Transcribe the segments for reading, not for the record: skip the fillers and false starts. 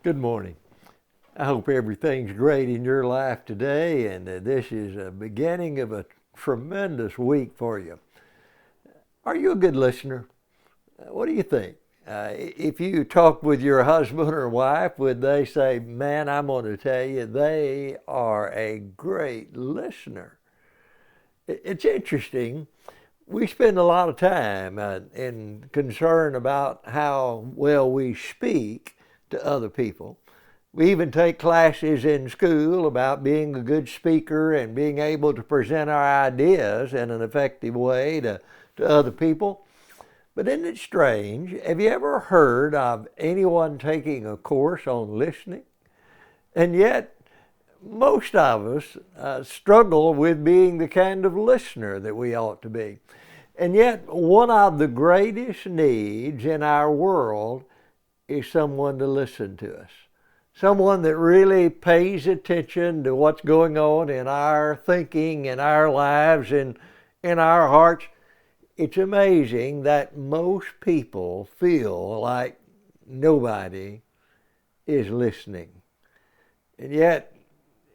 Good morning. I hope everything's great in your life today, and this is a beginning of a tremendous week for you. Are you a good listener? What do you think? If you talk with your husband or wife, would they say, "Man, I'm going to tell you, they are a great listener"? It's interesting. We spend a lot of time in concern about how well we speak to other people. We even take classes in school about being a good speaker and being able to present our ideas in an effective way to other people. But isn't it strange? Have you ever heard of anyone taking a course on listening? And yet, most of us struggle with being the kind of listener that we ought to be. And yet, one of the greatest needs in our world is someone to listen to us. Someone that really pays attention to what's going on in our thinking, in our lives, in our hearts. It's amazing that most people feel like nobody is listening. And yet,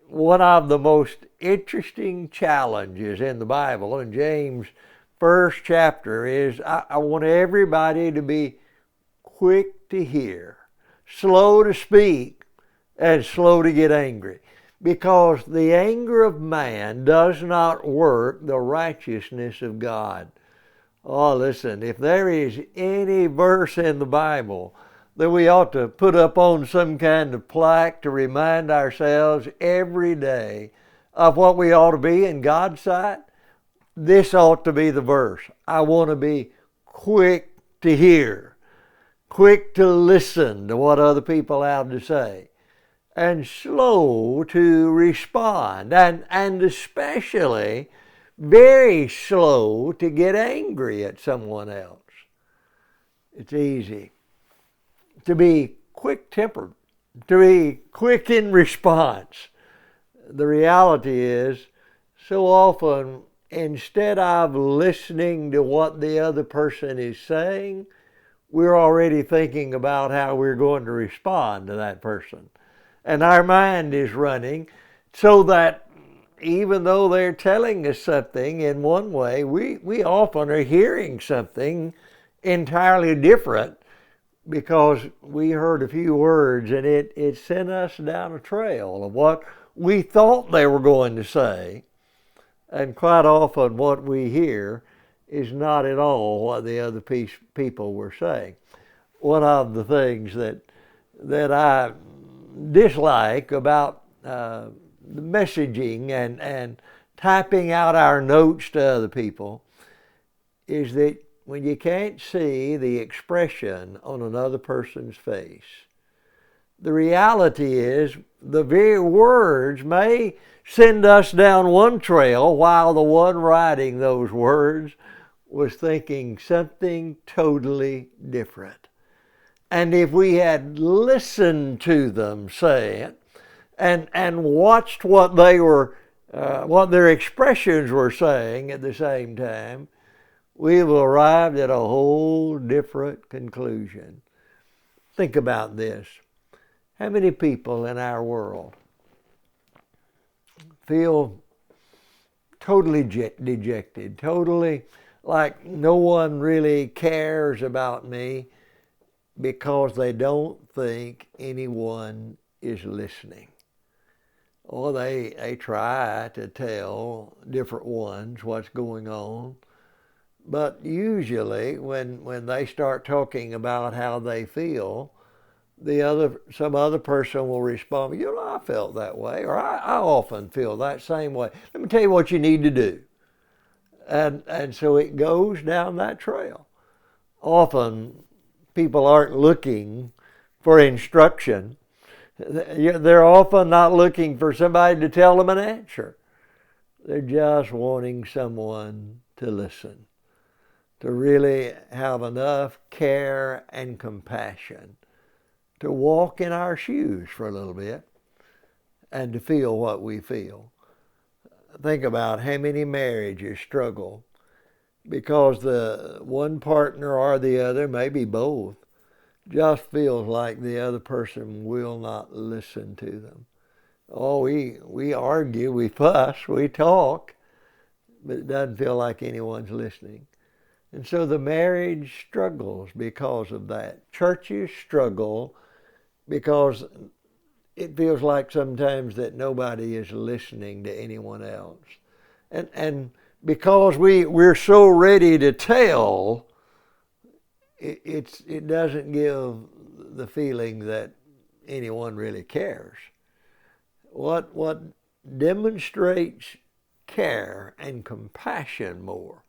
one of the most interesting challenges in the Bible, in James' first chapter, is I want everybody to be quick to hear, slow to speak, and slow to get angry. Because the anger of man does not work the righteousness of God. Oh, listen, if there is any verse in the Bible that we ought to put up on some kind of plaque to remind ourselves every day of what we ought to be in God's sight, this ought to be the verse. I want to be quick to hear, quick to listen to what other people have to say, and slow to respond, and especially very slow to get angry at someone else. It's easy to be quick tempered, to be quick in response. The reality is, so often, instead of listening to what the other person is saying, we're already thinking about how we're going to respond to that person. And our mind is running so that even though they're telling us something in one way, we often are hearing something entirely different because we heard a few words and it sent us down a trail of what we thought they were going to say. And quite often what we hear is not at all what the other people were saying. One of the things that I dislike about the messaging and typing out our notes to other people is that when you can't see the expression on another person's face, the reality is the very words may send us down one trail while the one writing those words was thinking something totally different. And if we had listened to them say it and watched what they were, what their expressions were saying at the same time, we've arrived at a whole different conclusion. Think about this. How many people in our world feel totally dejected, totally like no one really cares about me because they don't think anyone is listening? Or they try to tell different ones what's going on. But usually when they start talking about how they feel, some other person will respond, I felt that way, or I often feel that same way. Let me tell you what you need to do. And so it goes down that trail. Often people aren't looking for instruction. They're often not looking for somebody to tell them an answer. They're just wanting someone to listen, to really have enough care and compassion to walk in our shoes for a little bit and to feel what we feel. Think about how many marriages struggle because the one partner or the other, maybe both, just feels like the other person will not listen to them. Oh, we argue, we fuss, we talk, but it doesn't feel like anyone's listening. And so the marriage struggles because of that. Churches struggle because it feels like sometimes that nobody is listening to anyone else. And because we're so ready to tell, it doesn't give the feeling that anyone really cares. What demonstrates care and compassion more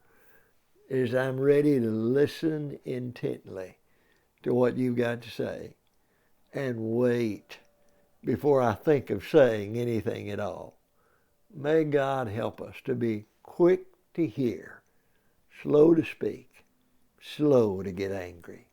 is I'm ready to listen intently to what you've got to say and wait before I think of saying anything at all. May God help us to be quick to hear, slow to speak, slow to get angry.